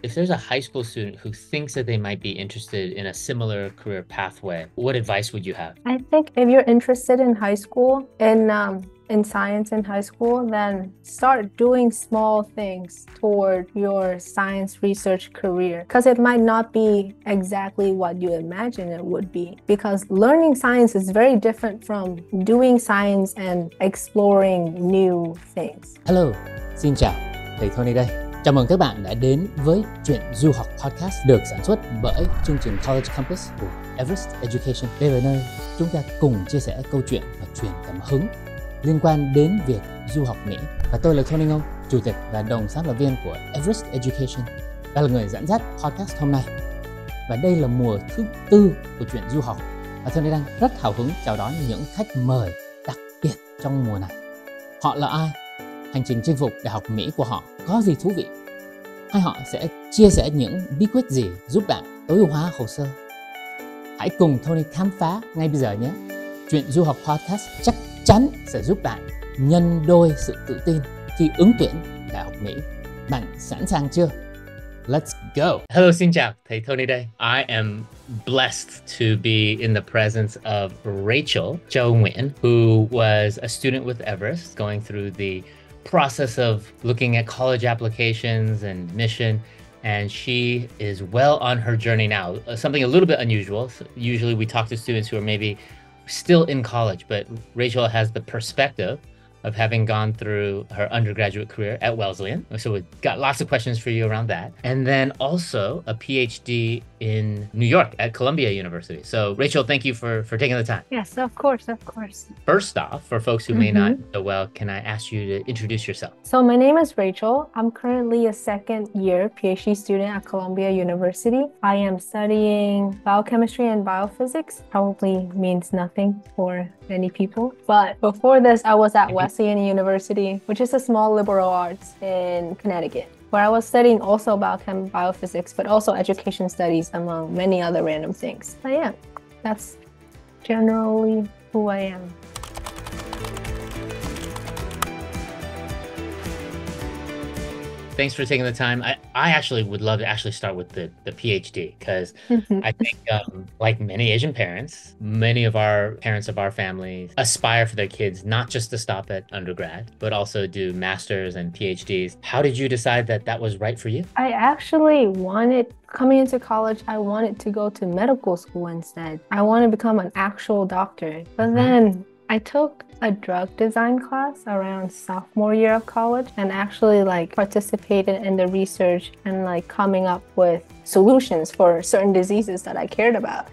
If there's a high school student who thinks that they might be interested in a similar career pathway, what advice would you have? I think if you're interested in high school, in science in high school, then start doing small things toward your science research career, because it might not be exactly what you imagine it would be, because learning science is very different from doing science and exploring new things. Hello, xin chào, thầy Tony đây. Chào mừng các bạn đã đến với Chuyện Du học Podcast được sản xuất bởi chương trình College Campus của Everest Education. Đây là nơi chúng ta cùng chia sẻ câu chuyện và truyền cảm hứng liên quan đến việc du học Mỹ. Và tôi là Tony Ngo, chủ tịch và đồng sáng lập viên của Everest Education. Và là người dẫn dắt podcast hôm nay. Và đây là mùa thứ 4 của Chuyện Du học. Và Tony đang rất hào hứng chào đón những khách mời đặc biệt trong mùa này. Họ là ai? Hành trình chinh phục Đại học Mỹ của họ có gì thú vị? Hay họ sẽ chia sẻ những bí quyết gì giúp bạn tối ưu hóa hồ sơ? Hãy cùng Tony khám phá ngay bây giờ nhé! Chuyện Du học Podcast chắc chắn sẽ giúp bạn nhân đôi sự tự tin khi ứng tuyển Đại học Mỹ. Bạn sẵn sàng chưa? Let's go! Hello, xin chào, thầy Tony đây. I am blessed to be in the presence of Rachel Nguyễn, who was a student with Everest going through the process of looking at college applications and mission, and she is well on her journey now. Something a little bit unusual. So usually we talk to students who are maybe still in college, but Rachel has the perspective of having gone through her undergraduate career at Wesleyan. So we've got lots of questions for you around that. And then also a PhD in New York at Columbia University. So Rachel, thank you for taking the time. Yes, of course, of course. First off, for folks who may not know well, can I ask you to introduce yourself? So my name is Rachel. I'm currently a second year PhD student at Columbia University. I am studying biochemistry and biophysics. Probably means nothing for many people. But before this, I was at Wesleyan University, which is a small liberal arts in Connecticut, where I was studying also biochem, biophysics, but also education studies, among many other random things. But yeah, that's generally who I am. Thanks for taking the time. I actually would love to actually start with the PhD, because I think like many Asian parents, many of our parents of our families aspire for their kids not just to stop at undergrad, but also do masters and PhDs. How did you decide that that was right for you? I actually coming into college, I wanted to go to medical school instead. I wanted to become an actual doctor. But then I took a drug design class around sophomore year of college and actually participated in the research and coming up with solutions for certain diseases that I cared about.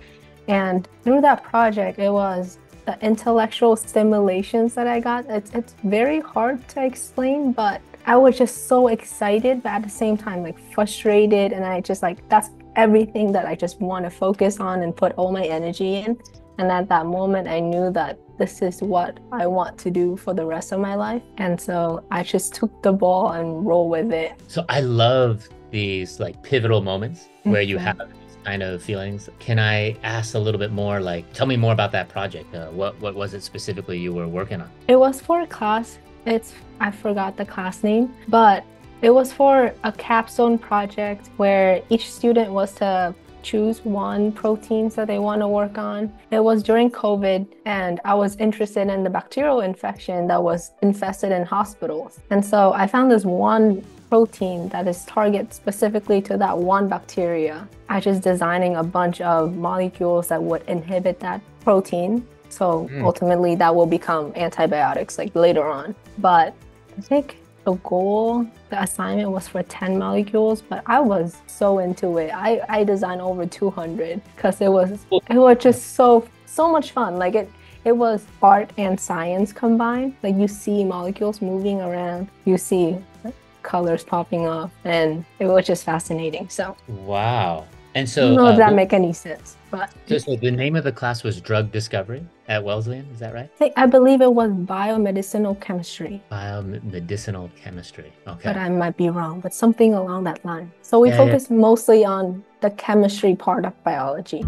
And through that project, it was the intellectual stimulations that I got. It's very hard to explain, but I was just so excited, but at the same time frustrated, and I just that's everything that I just want to focus on and put all my energy in. And at that moment, I knew that this is what I want to do for the rest of my life. And so I just took the ball and rolled with it. So I love these pivotal moments where you have these kind of feelings. Can I ask a little bit more, tell me more about that project? What was it specifically you were working on? It was for a class. I forgot the class name, but it was for a capstone project where each student was to choose one protein that they want to work on. It was during COVID, and I was interested in the bacterial infection that was infested in hospitals. And so I found this one protein that is targeted specifically to that one bacteria. I just designing a bunch of molecules that would inhibit that protein. So ultimately that will become antibiotics later on. But I think the assignment was for 10 molecules, but I was so into it. I designed over 200 because it was just so much fun. It was art and science combined. You see molecules moving around, you see colors popping off, and it was just fascinating. So wow. And so I don't know if that make any sense, but so the name of the class was Drug Discovery at Wesleyan, is that right? I believe it was biomedicinal chemistry. Biomedicinal chemistry. Okay. But I might be wrong, but something along that line. So we focused mostly on the chemistry part of biology.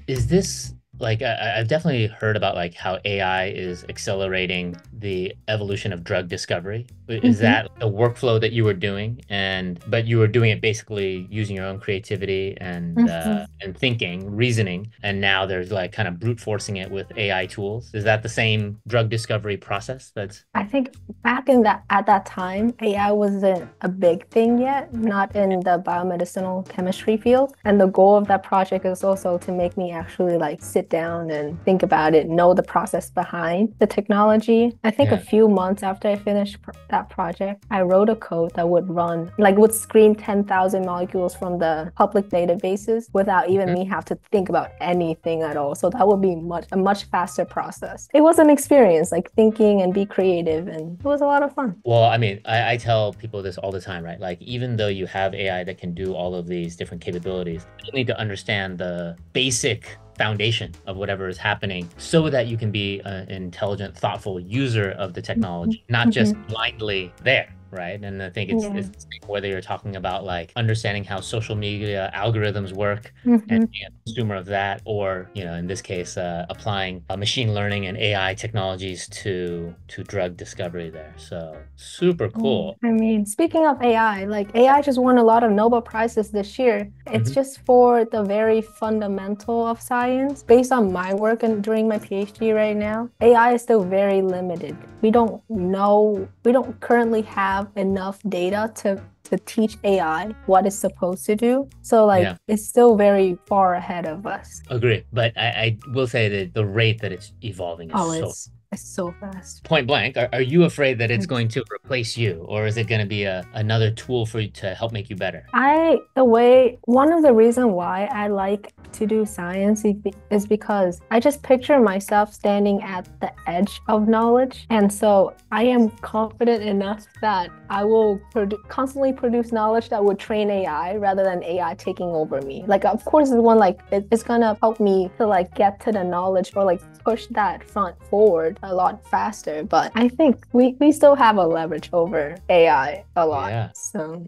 Is this I've definitely heard about how AI is accelerating the evolution of drug discovery. Is that the workflow that you were doing, but you were doing it basically using your own creativity and thinking, reasoning, and now there's like kind of brute forcing it with AI tools? Is that the same drug discovery process? I think back at that time, AI wasn't a big thing yet, not in the biomedicinal chemistry field. And the goal of that project is also to make me actually like sit down and think about it, know the process behind the technology. I think a few months after I finished that project, I wrote a code that would screen 10,000 molecules from the public databases without even me have to think about anything at all. So that would be a much faster process. It was an experience, like thinking and be creative, and it was a lot of fun. Well, I mean, I tell people this all the time, right? Like, even though you have AI that can do all of these different capabilities, you need to understand the basic foundation of whatever is happening so that you can be an intelligent, thoughtful user of the technology, not just blindly there. Right. And I think it's whether you're talking about like understanding how social media algorithms work and being a consumer of that, or, you know, in this case, applying machine learning and AI technologies to drug discovery there. So super cool. I mean, speaking of AI, like AI just won a lot of Nobel Prizes this year. It's just for the very fundamental of science. Based on my work and during my PhD right now, AI is still very limited. We don't currently have enough data to teach AI what it's supposed to do. So like it's still very far ahead of us. Agree. But I will say that the rate that it's evolving is it's so fast. Point blank, are you afraid that it's going to replace you, or is it going to be another tool for you to help make you better? One of the reasons why I like to do science is because I just picture myself standing at the edge of knowledge. And so I am confident enough that I will constantly produce knowledge that would train AI rather than AI taking over me. Like, of course, it's going to help me to like get to the knowledge or like push that front forward a lot faster. But I think we still have a leverage over AI a lot. Yeah. So.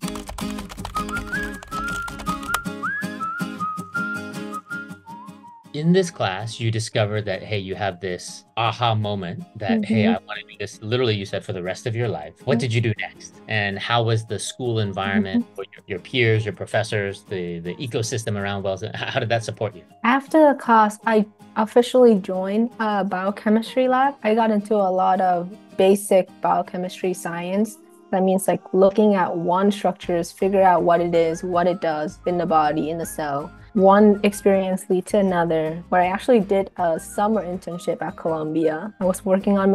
In this class, you discovered that, hey, you have this aha moment that, hey, I want to do this, literally you said, for the rest of your life. What did you do next? And how was the school environment, for your peers, your professors, the ecosystem around Wells? How did that support you? After the class, I officially joined a biochemistry lab. I got into a lot of basic biochemistry science. That means like looking at one structures, figure out what it is, what it does in the body, in the cell. One experience lead to another, where I actually did a summer internship at Columbia. I was working on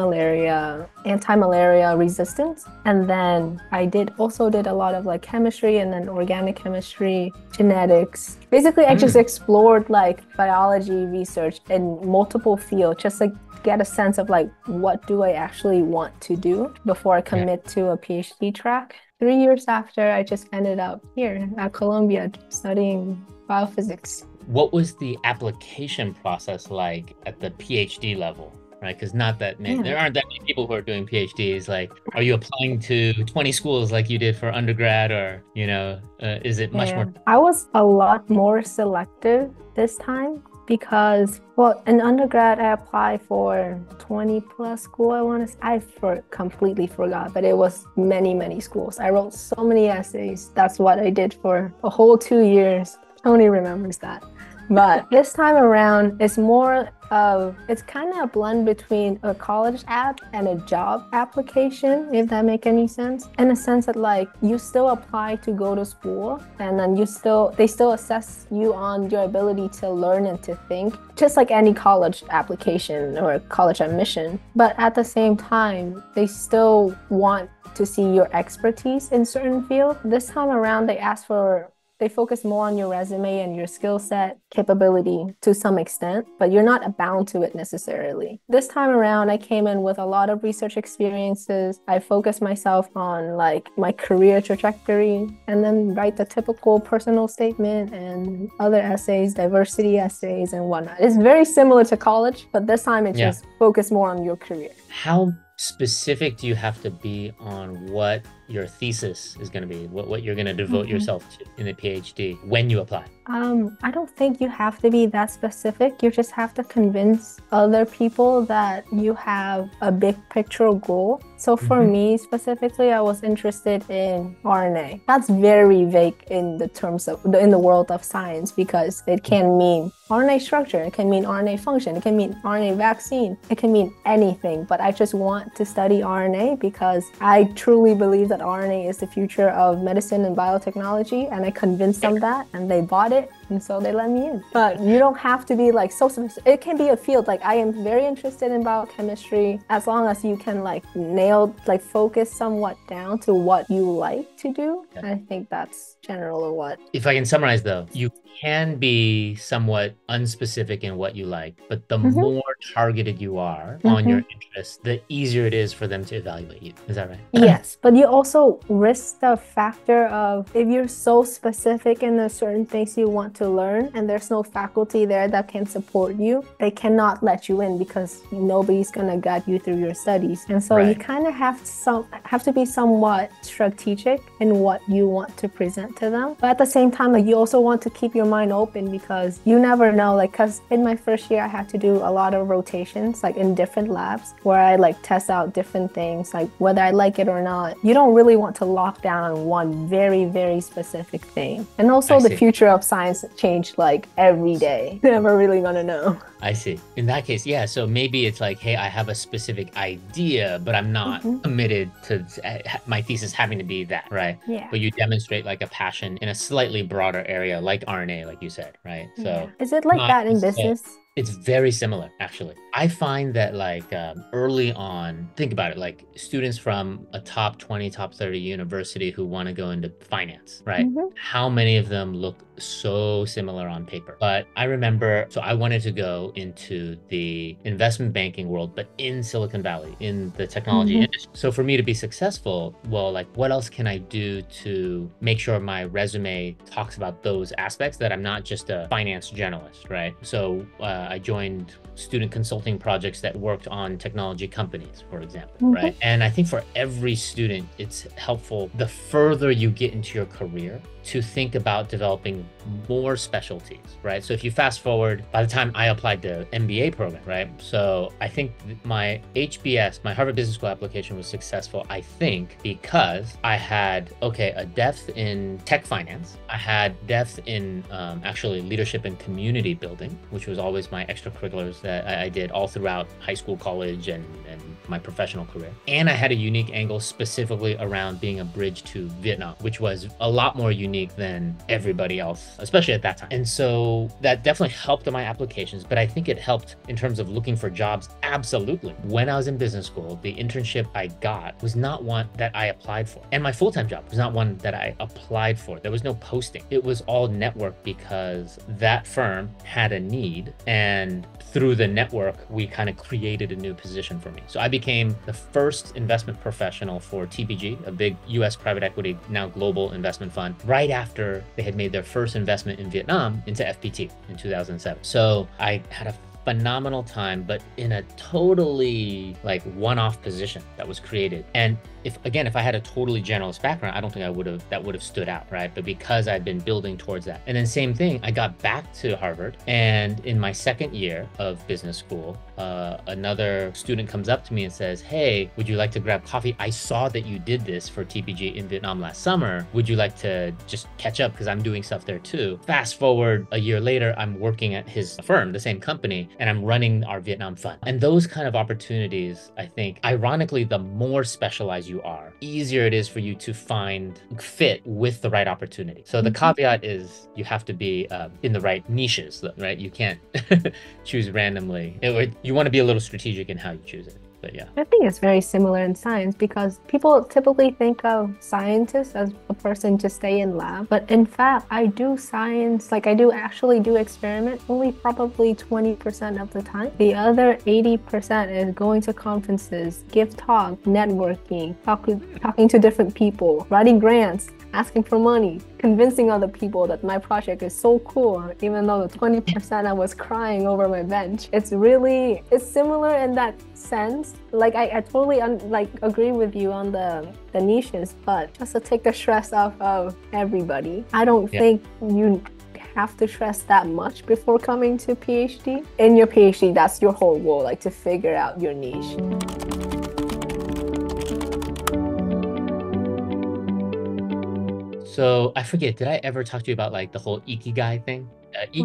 anti-malaria resistance. And then I also did a lot of like chemistry and then organic chemistry, genetics. Basically, I just explored like biology research in multiple fields, just like get a sense of like, what do I actually want to do before I commit to a PhD track. 3 years after, I just ended up here at Columbia studying biophysics. What was the application process like at the PhD level, right? Because there aren't that many people who are doing PhDs. Like, are you applying to 20 schools like you did for undergrad, or, you know, is it much more? I was a lot more selective this time because, well, in undergrad, I applied for 20 plus schools. I completely forgot, but it was many, many schools. I wrote so many essays. That's what I did for a whole 2 years. Tony remembers that. But this time around, it's kind of a blend between a college app and a job application, if that makes any sense. In a sense that like you still apply to go to school, and then they still assess you on your ability to learn and to think, just like any college application or college admission. But at the same time, they still want to see your expertise in certain field. This time around, they focus more on your resume and your skill set capability to some extent, but you're not bound to it necessarily. This time around, I came in with a lot of research experiences. I focused myself on like my career trajectory, and then write the typical personal statement and other essays, diversity essays and whatnot. It's very similar to college, but this time it just focused more on your career. How specific do you have to be on what your thesis is going to be, what you're going to devote yourself to in the PhD when you apply? I don't think you have to be that specific. You just have to convince other people that you have a big picture goal. So for me specifically, I was interested in RNA. That's very vague in the terms of in the world of science, because it can mean RNA structure, it can mean RNA function, it can mean RNA vaccine, it can mean anything. But I just want to study RNA because I truly believe that RNA is the future of medicine and biotechnology, and I convinced them that, and they bought it, and so they let me in. But you don't have to be like so specific. It can be a field. Like, I am very interested in biochemistry, as long as you can like focus somewhat down to what you like to do. I think that's generally what. If I can summarize though, you can be somewhat unspecific in what you like, but the more targeted you are on your interests, the easier it is for them to evaluate you. Is that right? Yes, but you also risk the factor of, if you're so specific in the certain things you want to learn and there's no faculty there that can support you, they cannot let you in because nobody's gonna guide you through your studies. And so you kind of have to be somewhat strategic in what you want to present to them. But at the same time, like, you also want to keep your mind open, because you never know. Like, because in my first year I had to do a lot of rotations, like in different labs, where I like test out different things, like whether I like it or not. You don't really want to lock down on one very, very specific thing. And also the future of science changed like every day. Never really gonna know. I see. In that case, yeah. So maybe it's like, hey, I have a specific idea, but I'm not committed to my thesis having to be that, right? Yeah. But you demonstrate like a passion in a slightly broader area, like RNA, like you said, right? So is it like that in business? It's very similar, actually. I find that like early on, think about it, like students from a top 20, top 30 university who want to go into finance, right? How many of them look so similar on paper? But I remember, so I wanted to go into the investment banking world, but in Silicon Valley, in the technology industry. So for me to be successful, well, like, what else can I do to make sure my resume talks about those aspects, that I'm not just a finance generalist, right? So I joined student consulting projects that worked on technology companies, for example, right? And I think for every student, it's helpful, the further you get into your career, to think about developing more specialties, right? So if you fast forward, by the time I applied to MBA program, right? So I think my HBS, my Harvard Business School application was successful, I think, because I had, a depth in tech finance. I had depth in actually leadership and community building, which was always my extracurriculars that I did all throughout high school, college, and my professional career. And I had a unique angle specifically around being a bridge to Vietnam, which was a lot more unique than everybody else, especially at that time. And so that definitely helped in my applications, but I think it helped in terms of looking for jobs. Absolutely. When I was in business school, the internship I got was not one that I applied for. And my full-time job was not one that I applied for. There was no posting. It was all network, because that firm had a need, and through the network, we kind of created a new position for me. So I became the first investment professional for TPG, a big US private equity, now global investment fund, right after they had made their first investment in Vietnam into FPT in 2007. So I had a phenomenal time, but in a totally like one-off position that was created. And if I had a totally generalist background, I don't think that would have stood out, right? But because I'd been building towards that. And then same thing, I got back to Harvard, and in my second year of business school, another student comes up to me and says, hey, would you like to grab coffee? I saw that you did this for TPG in Vietnam last summer. Would you like to just catch up? Because I'm doing stuff there too. Fast forward a year later, I'm working at his firm, the same company, and I'm running our Vietnam fund. And those kind of opportunities, I think, ironically, the more specialized you are, easier it is for you to find fit with the right opportunity. So the caveat is you have to be in the right niches, right? You can't choose randomly. You want to be a little strategic in how you choose it. But yeah, I think it's very similar in science, because people typically think of scientists as a person to stay in lab. But in fact, I do science, like I do actually do experiment only probably 20% of the time. The other 80% is going to conferences, give talk, networking, talking to different people, writing grants, asking for money, convincing other people that my project is so cool, even though the 20% I was crying over my bench. It's similar in that sense, like I totally agree with you on the niches, but just to take the stress off of everybody. I don't think you have to stress that much before coming to PhD. In your PhD, that's your whole goal, like to figure out your niche. So I forget, did I ever talk to you about like the whole Ikigai thing?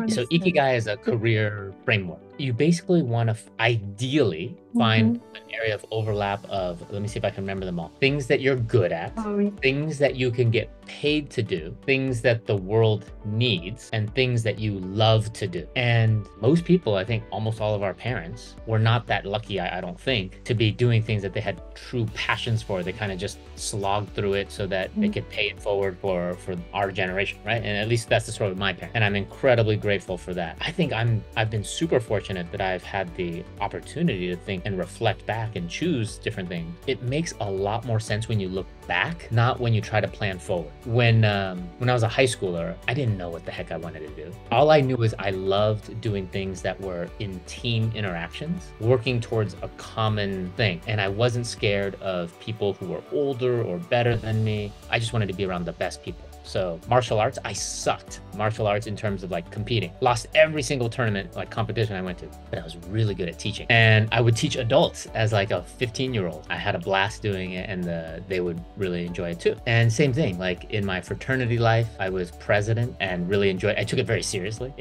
So Ikigai is a career framework. You basically want to ideally find an area of overlap of, let me see if I can remember them all. Things that you're good at, things that you can get paid to do, things that the world needs, and things that you love to do. And most people, I think almost all of our parents, were not that lucky, I don't think, to be doing things that they had true passions for. They kind of just slogged through it so that they could pay it forward for our generation, right? And at least that's the story of my parents. And I'm incredibly grateful for that. I think I've been super fortunate that I've had the opportunity to think and reflect back and choose different things. It makes a lot more sense when you look back, not when you try to plan forward. When I was a high schooler, I didn't know what the heck I wanted to do. All I knew is I loved doing things that were in team interactions, working towards a common thing. And I wasn't scared of people who were older or better than me. I just wanted to be around the best people. So martial arts, I sucked martial arts in terms of like competing. Lost every single tournament, like competition I went to, but I was really good at teaching. And I would teach adults as like a 15-year-old. I had a blast doing it, and they would really enjoy it too. And same thing, like in my fraternity life, I was president and really enjoyed it. I took it very seriously.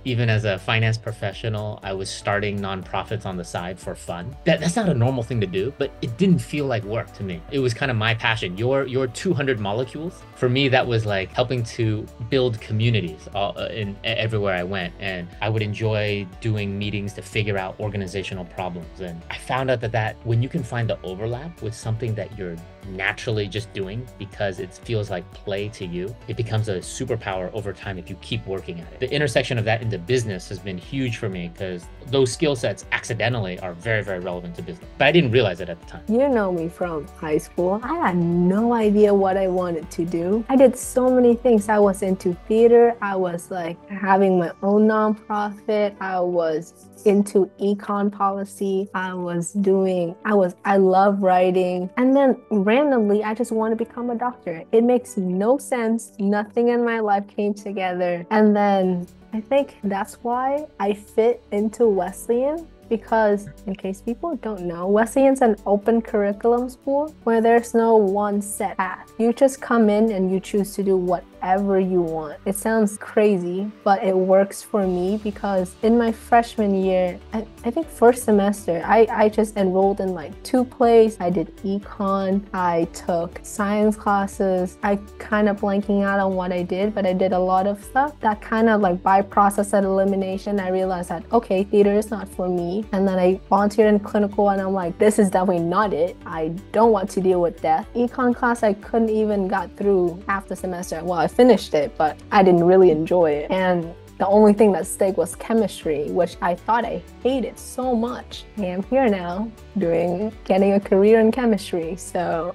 Even as a finance professional, I was starting nonprofits on the side for fun. That's not a normal thing to do, but it didn't feel like work to me. It was kind of my passion. Your 200 molecules, for me, that was like helping to build communities everywhere I went. And I would enjoy doing meetings to figure out organizational problems. And I found out that when you can find the overlap with something that you're naturally just doing because it feels like play to you, it becomes a superpower over time if you keep working at it. The intersection of that into business has been huge for me because those skill sets accidentally are very, very relevant to business. But I didn't realize it at the time. You know me from high school. I had no idea what I wanted to do. I did so many things. I was into theater. I was like having my own nonprofit. I was into econ policy. I love writing. And then randomly, I just want to become a doctor. It makes no sense. Nothing in my life came together. And then I think that's why I fit into Wesleyan. Because in case people don't know, Wesleyan's an open curriculum school where there's no one set path. You just come in and you choose to do whatever you want. It sounds crazy, but it works for me because in my freshman year, I think first semester, I just enrolled in like 2 plays. I did econ, I took science classes. I kind of blanking out on what I did, but I did a lot of stuff. That kind of like by process of elimination, I realized that, okay, theater is not for me. And then I volunteered in clinical and I'm like, this is definitely not it. I don't want to deal with death. Econ class, I couldn't even got through half the semester. Well, I finished it, but I didn't really enjoy it. And the only thing that stayed was chemistry, which I thought I hated so much. I am here now getting a career in chemistry, so.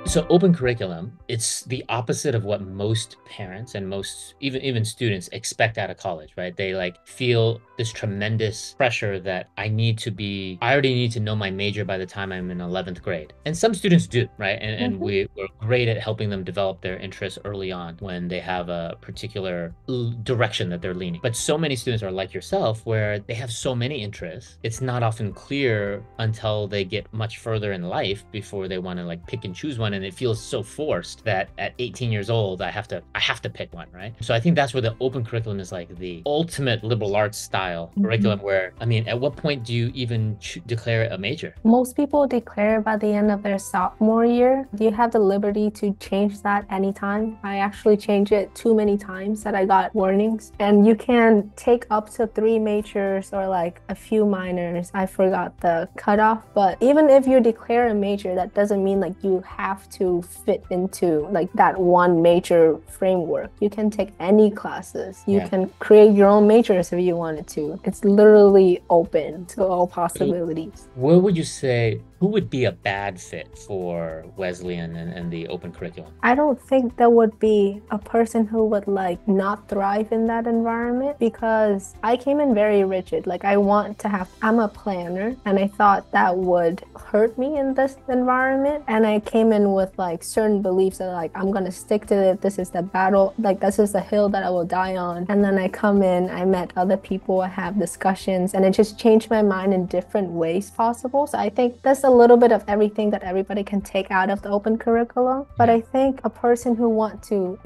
So open curriculum, it's the opposite of what most parents and most even students expect out of college, right? They like feel this tremendous pressure that I already need to know my major by the time I'm in 11th grade. And some students do, right? And we're great at helping them develop their interests early on when they have a particular direction that they're leaning. But so many students are like yourself where they have so many interests. It's not often clear until they get much further in life before they want to like pick and choose one. And it feels so forced that at 18 years old, I have to pick one, right? So I think that's where the open curriculum is like the ultimate liberal arts style curriculum where, I mean, at what point do you even declare a major? Most people declare by the end of their sophomore year. Do you have the liberty to change that anytime? I actually changed it too many times that I got warnings. And you can take up to 3 majors or like a few minors. I forgot the cutoff, but even if you declare a major, that doesn't mean like you have to fit into like that one major framework. You can take any classes. You can create your own majors if you wanted to. It's literally open to all possibilities. Where would you say, Who would be a bad fit for Wesleyan and the open curriculum? I don't think there would be a person who would like not thrive in that environment, because I came in very rigid. Like I'm a planner, and I thought that would hurt me in this environment. And I came in with like certain beliefs that like, I'm gonna stick to it. This is the battle, like this is the hill that I will die on. And then I come in, I met other people, I have discussions, and it just changed my mind in different ways possible. So I think there's a little bit of everything that everybody can take out of the open curriculum. But I think a person who want to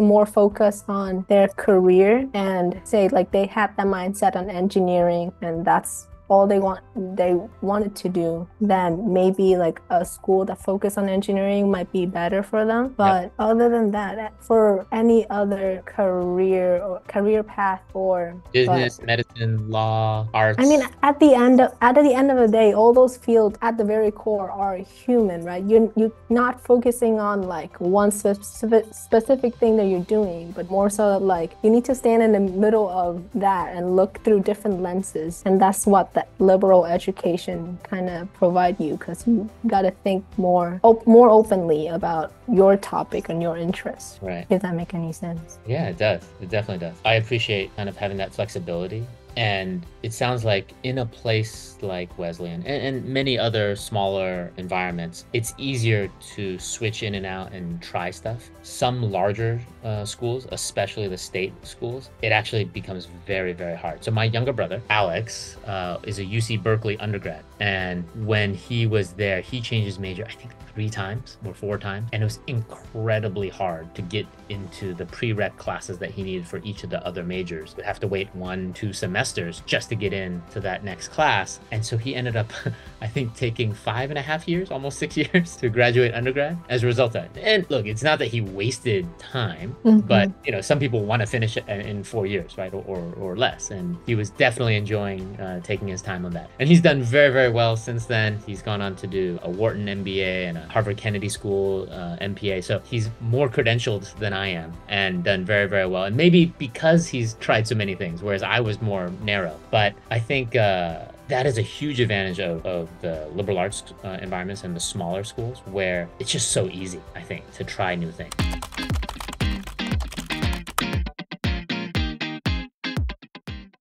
more focus on their career and say like they had the mindset on engineering and that's all they wanted to do, then maybe like a school that focus on engineering might be better for them. But other than that, for any other career path or business, medicine, law, arts. I mean, at the end of the day, all those fields at the very core are human, right? You're not focusing on like one specific thing that you're doing, but more so like you need to stand in the middle of that and look through different lenses, and that's what that liberal education kind of provide you, because you got to think more openly about your topic and your interests. Right. If that make any sense. Yeah, it does. It definitely does. I appreciate kind of having that flexibility. And it sounds like in a place like Wesleyan and many other smaller environments, it's easier to switch in and out and try stuff. Some larger schools, especially the state schools, it actually becomes very, very hard. So my younger brother, Alex, is a UC Berkeley undergrad. And when he was there, he changed his major, I think 3 times or 4 times. And it was incredibly hard to get into the prereq classes that he needed for each of the other majors. We'd have to wait 1-2 semesters just to get into that next class. And so he ended up, I think, taking 5.5 years, almost 6 years to graduate undergrad as a result of that. And look, it's not that he wasted time, but you know, some people want to finish it in 4 years, right? Or less. And he was definitely enjoying taking his time on that. And he's done very, very well since then. He's gone on to do a Wharton MBA and a Harvard Kennedy School MPA. So he's more credentialed than I am and done very, very well. And maybe because he's tried so many things, whereas I was more narrow. But I think that is a huge advantage of the liberal arts environments and the smaller schools, where it's just so easy, I think, to try new things.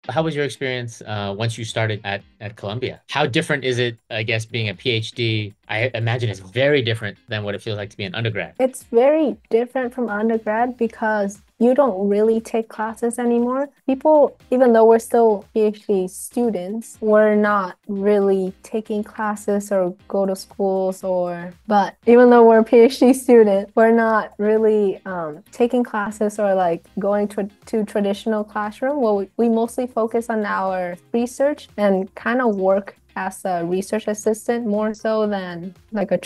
How was your experience once you started at Columbia? How different is it, I guess, being a PhD? I imagine it's very different than what it feels like to be an undergrad. It's very different from undergrad because you don't really take classes anymore. People, even though we're still PhD students, we're not really taking classes or go to schools but even though we're a PhD student, we're not really taking classes or like going to traditional classroom. Well, we mostly focus on our research and kind of work as a research assistant more so than like what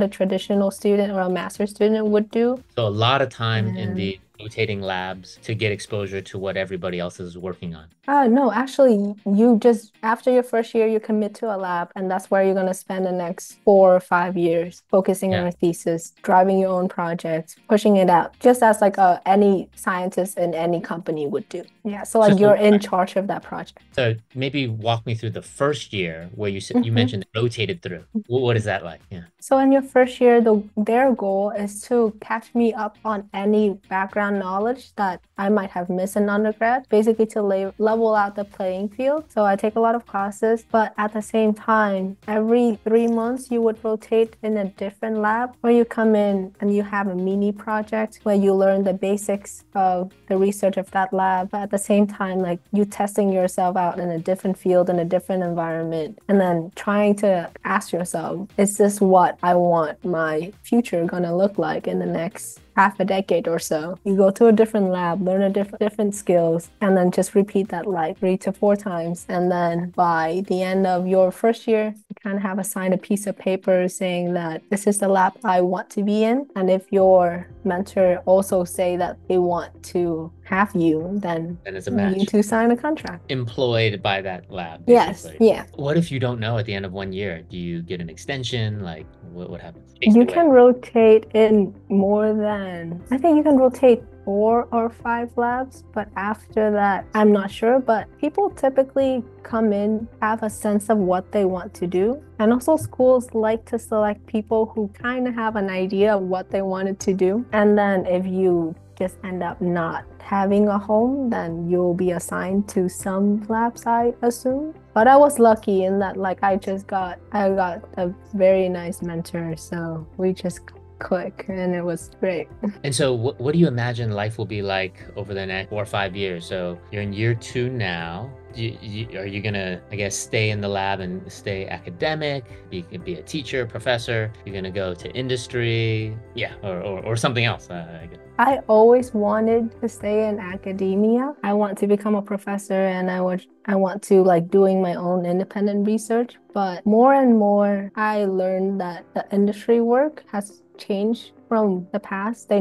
a traditional student or a master's student would do. So a lot of time in the rotating labs to get exposure to what everybody else is working on. No, actually, you just, after your first year, you commit to a lab, and that's where you're going to spend the next 4 or 5 years focusing on your thesis, driving your own projects, pushing it out, just as like any scientist in any company would do. Yeah, so like you're in charge of that project. So maybe walk me through the first year where you mentioned rotated through. What is that like? Yeah. So in your first year, their goal is to catch me up on any background knowledge that I might have missed in undergrad, basically to level out the playing field. So I take a lot of classes, but at the same time, every 3 months you would rotate in a different lab where you come in and you have a mini project where you learn the basics of the research of that lab, but at the same time, like you testing yourself out in a different field, in a different environment, and then trying to ask yourself, is this what I want my future gonna look like in the next half a decade or so? You go to a different lab, learn a different skills, and then just repeat that like 3 to 4 times. And then by the end of your first year, you kind of have assigned a piece of paper saying that this is the lab I want to be in. And if your mentor also say that they want to have you, then it's a match. You two sign a contract. Employed by that lab, basically. Yes, yeah. What if you don't know at the end of 1 year? Do you get an extension? Like, what happens? You can rotate in more than, I think you can rotate 4 or 5 labs, but after that, I'm not sure. But people typically come in, have a sense of what they want to do. And also schools like to select people who kind of have an idea of what they wanted to do. And then if you just end up not having a home, then you'll be assigned to some labs, I assume. But I was lucky in that I got a very nice mentor, so we just click and it was great. And so what do you imagine life will be like over the next 4 or 5 years? So you're in year 2 now. Are you gonna, I guess, stay in the lab and stay academic, be a teacher, professor? You're gonna go to industry, or something else, I guess. I always wanted to stay in academia. I want to become a professor, and I want to doing my own independent research. But more and more, I learned that the industry work has changed from the past.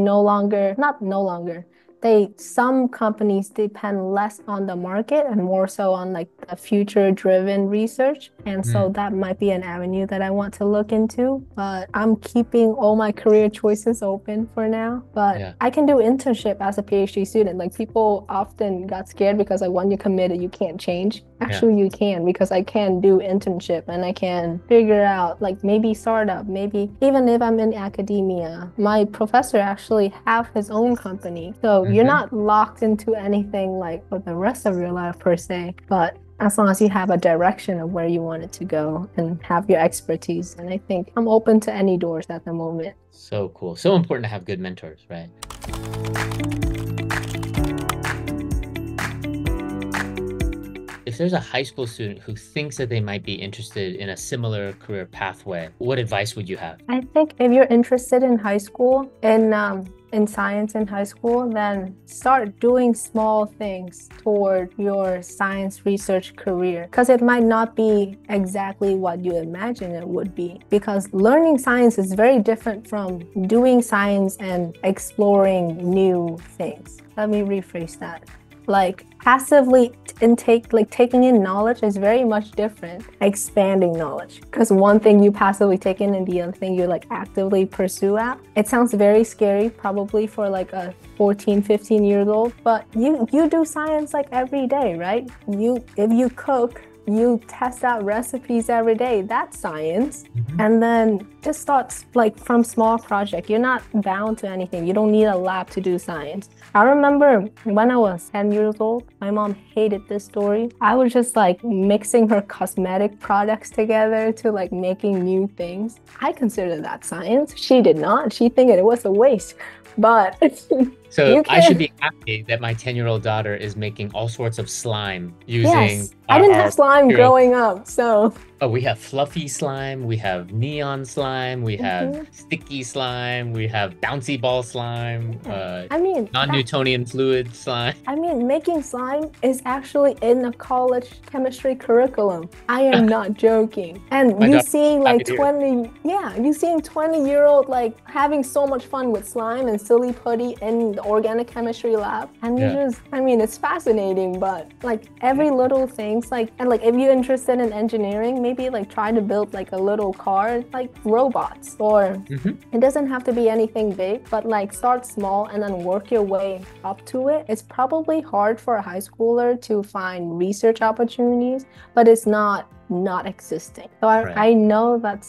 Some companies depend less on the market and more so on the future-driven research. And so that might be an avenue that I want to look into. But I'm keeping all my career choices open for now. But I can do internship as a PhD student. People often got scared because when you're committed, you can't change. Actually, you can, because I can do internship and I can figure out maybe startup, maybe even if I'm in academia. My professor actually have his own company. So you're not locked into anything for the rest of your life per se, but as long as you have a direction of where you want it to go and have your expertise. And I think I'm open to any doors at the moment. So cool. So important to have good mentors, right? If there's a high school student who thinks that they might be interested in a similar career pathway, what advice would you have? I think if you're interested in high school, in science in high school, then start doing small things toward your science research career, because it might not be exactly what you imagine it would be, because learning science is very different from doing science and exploring new things. Let me rephrase that. Passively taking in knowledge is very much different expanding knowledge, because one thing you passively take in and the other thing you actively pursue at. It sounds very scary probably for a 14, 15-year-old, but you do science every day, right? If you cook, you test out recipes every day. That's science. And then just start from small project. You're not bound to anything. You don't need a lab to do science. I remember when I was 10 years old, my mom hated this story. I was just mixing her cosmetic products together to making new things. I consider that science. She did not. She think it was a waste. But so I should be happy that my 10-year-old daughter is making all sorts of slime using. Yes, I didn't have slime growing up, so. Oh, we have fluffy slime, we have neon slime, we have sticky slime, we have bouncy ball slime, non-Newtonian fluid slime. Making slime is actually in a college chemistry curriculum. I am not joking. And you seeing 20-year-old having so much fun with slime and silly putty in the organic chemistry lab. And you it's fascinating, but every little things and if you're interested in engineering, maybe try to build a little car, robots, or it doesn't have to be anything big, but start small and then work your way up to it. It's probably hard for a high schooler to find research opportunities, but it's not existing. So I know that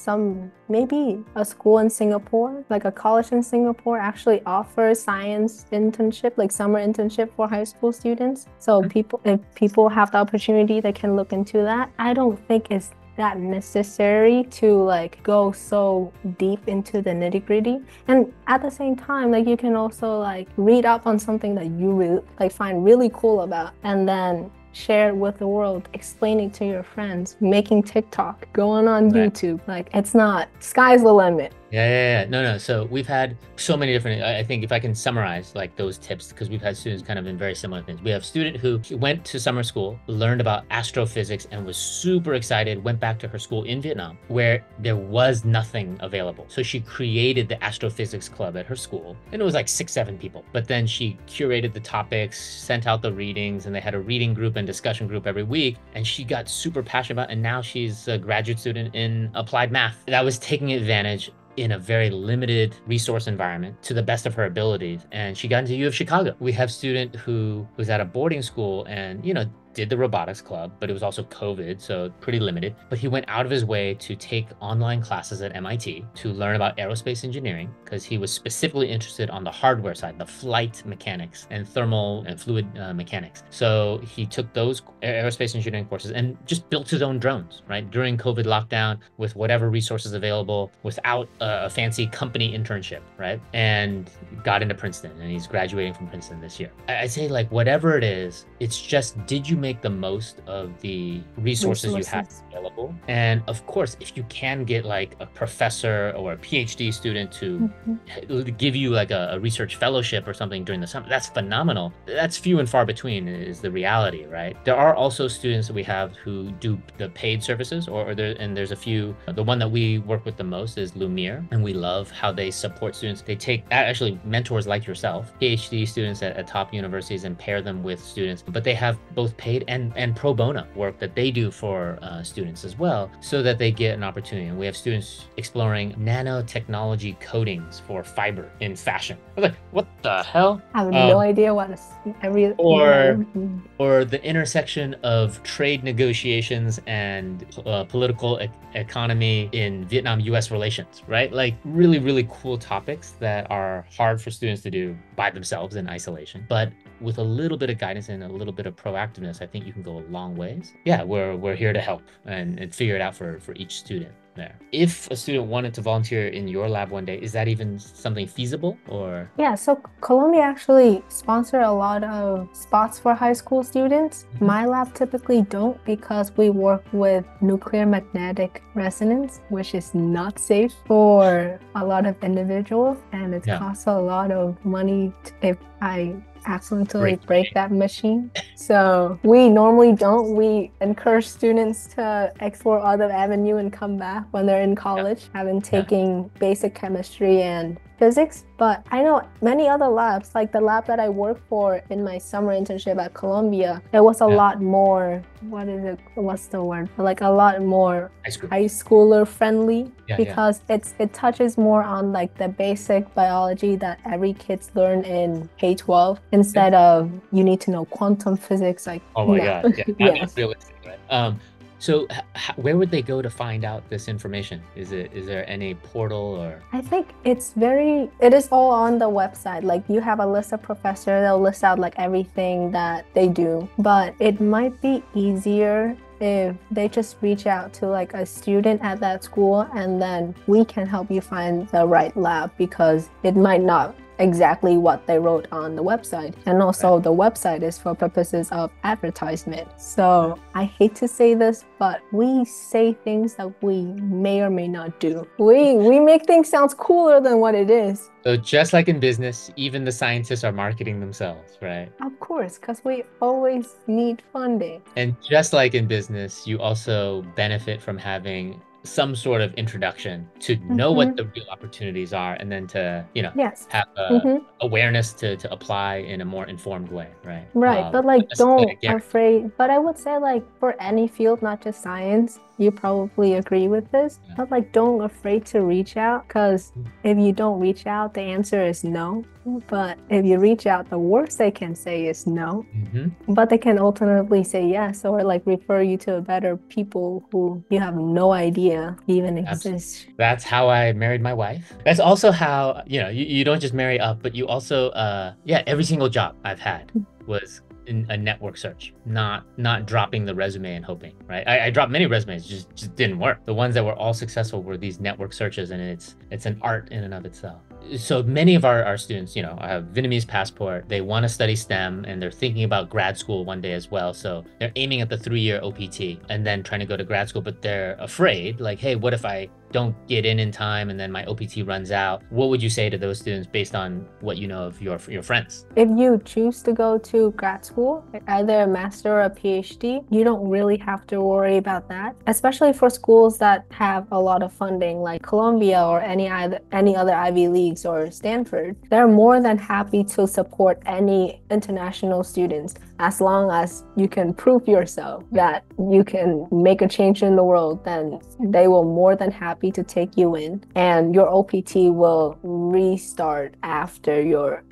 maybe a school in Singapore, a college in Singapore, actually offers science internship, summer internship for high school students. So if people have the opportunity, they can look into that. I don't think it's that necessary to go so deep into the nitty-gritty. And at the same time, you can also read up on something that you really find really cool about, and then share it with the world, explaining to your friends, making TikTok, going on YouTube. It's not, sky's the limit. No. So we've had so many different, I think if I can summarize those tips, because we've had students kind of in very similar things. We have a student who went to summer school, learned about astrophysics and was super excited, went back to her school in Vietnam where there was nothing available. So she created the astrophysics club at her school, and it was 6-7 people. But then she curated the topics, sent out the readings, and they had a reading group and discussion group every week. And she got super passionate about it, and now she's a graduate student in applied math. That was taking advantage in a very limited resource environment to the best of her abilities. And she got into U of Chicago. We have a student who was at a boarding school and, did the robotics club, but it was also COVID, so pretty limited. But he went out of his way to take online classes at MIT to learn about aerospace engineering because he was specifically interested on the hardware side, the flight mechanics and thermal and fluid mechanics. So he took those aerospace engineering courses and just built his own drones, right? During COVID lockdown with whatever resources available without a fancy company internship, right? And got into Princeton, and he's graduating from Princeton this year. I'd say like whatever it is, it's just, did you make the most of the resources you have available? And of course, if you can get like a professor or a PhD student to give you like a research fellowship or something during the summer, that's phenomenal. That's few and far between is the reality, right? There are also students that we have who do the paid services and there's a few. The one that we work with the most is Lumiere, and we love how they support students. They take actually mentors like yourself, PhD students at top universities, and pair them with students, but they have both paid and pro bono work that they do for students as well, so that they get an opportunity. And we have students exploring nanotechnology coatings for fiber in fashion. I was like, what the hell? I have no idea what is or the intersection of trade negotiations and political economy in Vietnam-US relations, right? Like really, really cool topics that are hard for students to do by themselves in isolation. But with a little bit of guidance and a little bit of proactiveness, I think you can go a long ways. Yeah, we're here to help and figure it out for each student there. If a student wanted to volunteer in your lab one day, is that even something feasible or? Yeah, so Columbia actually sponsor a lot of spots for high school students. My lab typically don't, because we work with nuclear magnetic resonance, which is not safe for a lot of individuals, and it costs a lot of money if I accidentally break that machine. So we normally don't. We encourage students to explore other avenue and come back when they're in college, having taken basic chemistry and physics. But I know many other labs, like the lab that I worked for in my summer internship at Columbia, it was a lot more, what's the word? Like a lot more high schooler friendly, because it touches more on like the basic biology that every kid's learn in K-12 instead of you need to know quantum physics. Like, oh my God, not realistic, right? So where would they go to find out this information? Is there any portal or? I think it is all on the website. Like you have a list of professors, they'll list out like everything that they do. But it might be easier if they just reach out to like a student at that school, and then we can help you find the right lab, because it might not exactly what they wrote on the website. And also the website is for purposes of advertisement. So I hate to say this, but we say things that we may or may not do. We make things sound cooler than what it is. So just like in business, even the scientists are marketing themselves, right? Of course, because we always need funding. And just like in business, you also benefit from having some sort of introduction to know what the real opportunities are, and then to have awareness to apply in a more informed way, right? Right, but like don't afraid. But I would say like for any field, not just science, you probably agree with this, but like don't afraid to reach out, because if you don't reach out, the answer is no. But if you reach out, the worst they can say is no, but they can alternatively say yes, or like refer you to better people who you have no idea even exist. That's how I married my wife. That's also how, you don't just marry up, but you also, every single job I've had was in a network search, not dropping the resume and hoping, right? I dropped many resumes, just didn't work. The ones that were all successful were these network searches, and it's an art in and of itself. So many of our students, have Vietnamese passport, they want to study STEM, and they're thinking about grad school one day as well. So they're aiming at the 3-year OPT and then trying to go to grad school, but they're afraid, like, hey, what if I don't get in time and then my OPT runs out? What would you say to those students based on what you know of your friends? If you choose to go to grad school, either a master or a PhD, you don't really have to worry about that, especially for schools that have a lot of funding like Columbia or any other Ivy Leagues or Stanford. They're more than happy to support any international students. as long as you can prove yourself that you can make a change in the world, then they will more than happy to take you in, and your OPT will restart after you're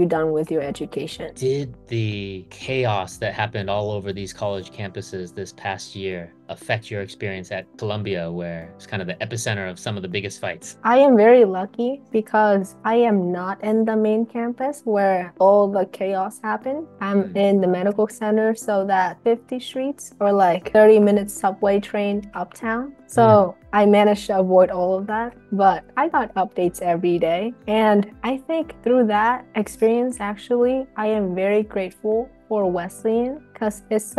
done with your education. Did the chaos that happened all over these college campuses this past year affect your experience at Columbia, where it's kind of the epicenter of some of the biggest fights? I am very lucky because I am not in the main campus where all the chaos happened. I'm in the medical center, so that 50 streets or like 30-minute subway train uptown. So I managed to avoid all of that, but I got updates every day. And I think through that experience, actually, I am very grateful for Wesleyan because it's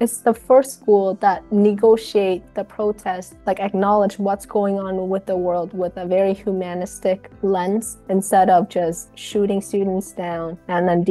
it's the first school that negotiate the protest, like acknowledge what's going on with the world with a very humanistic lens instead of just shooting students down and then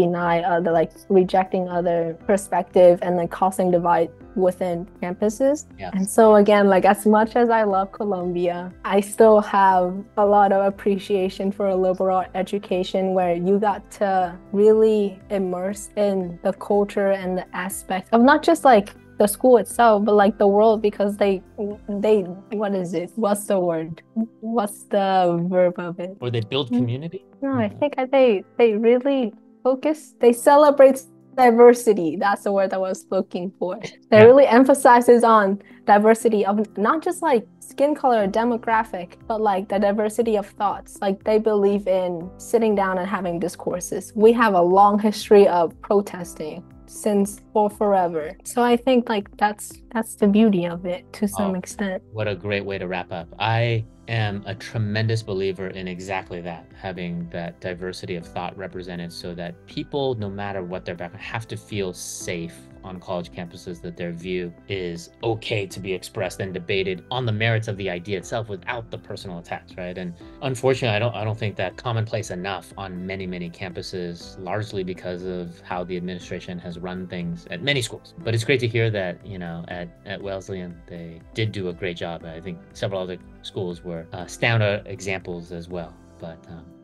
rejecting other perspective and then causing divide within campuses. Yeah. And so again, like as much as I love Columbia, I still have a lot of appreciation for a liberal education where you got to really immerse in the culture and the aspect of not just like the school itself, but like the world, because they what is it? What's the word? What's the verb of it? Or they build community? No, I think they really focus. They celebrate diversity. That's the word I was looking for. They really emphasizes on diversity of not just like skin color or demographic, but like the diversity of thoughts. Like they believe in sitting down and having discourses. We have a long history of protesting since forever. So I think like that's the beauty of it to some extent. What a great way to wrap up. I am a tremendous believer in exactly that, having that diversity of thought represented so that people, no matter what their background, have to feel safe on college campuses, that their view is okay to be expressed and debated on the merits of the idea itself without the personal attacks, right? And unfortunately, I don't think that commonplace enough on many campuses, largely because of how the administration has run things at many schools. But it's great to hear that, you know, at Wesleyan, they did do a great job. I think several other schools were standout examples as well. But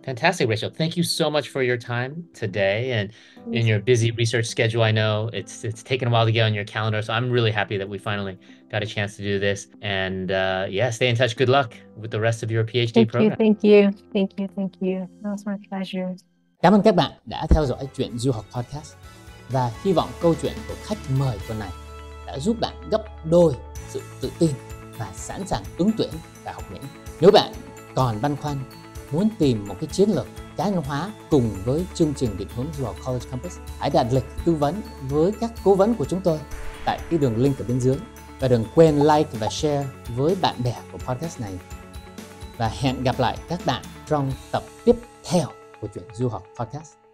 fantastic, Rachel. Thank you so much for your time today. And in your busy research schedule, I know it's taken a while to get on your calendar. So I'm really happy that we finally got a chance to do this. And stay in touch. Good luck with the rest of your PhD program. Thank you. That was my pleasure. Cảm ơn các bạn đã theo dõi Chuyện Du học Podcast. Và hy vọng câu chuyện của khách mời tuần này đã giúp bạn gấp đôi sự tự tin và sẵn sàng ứng tuyển tại Học Mỹ. Nếu bạn còn băn khoăn muốn tìm một cái chiến lược cá nhân hóa cùng với chương trình định hướng du học College Campus, hãy đặt lịch tư vấn với các cố vấn của chúng tôi tại cái đường link ở bên dưới. Và đừng quên like và share với bạn bè của podcast này. Và hẹn gặp lại các bạn trong tập tiếp theo của Chuyện Du học Podcast.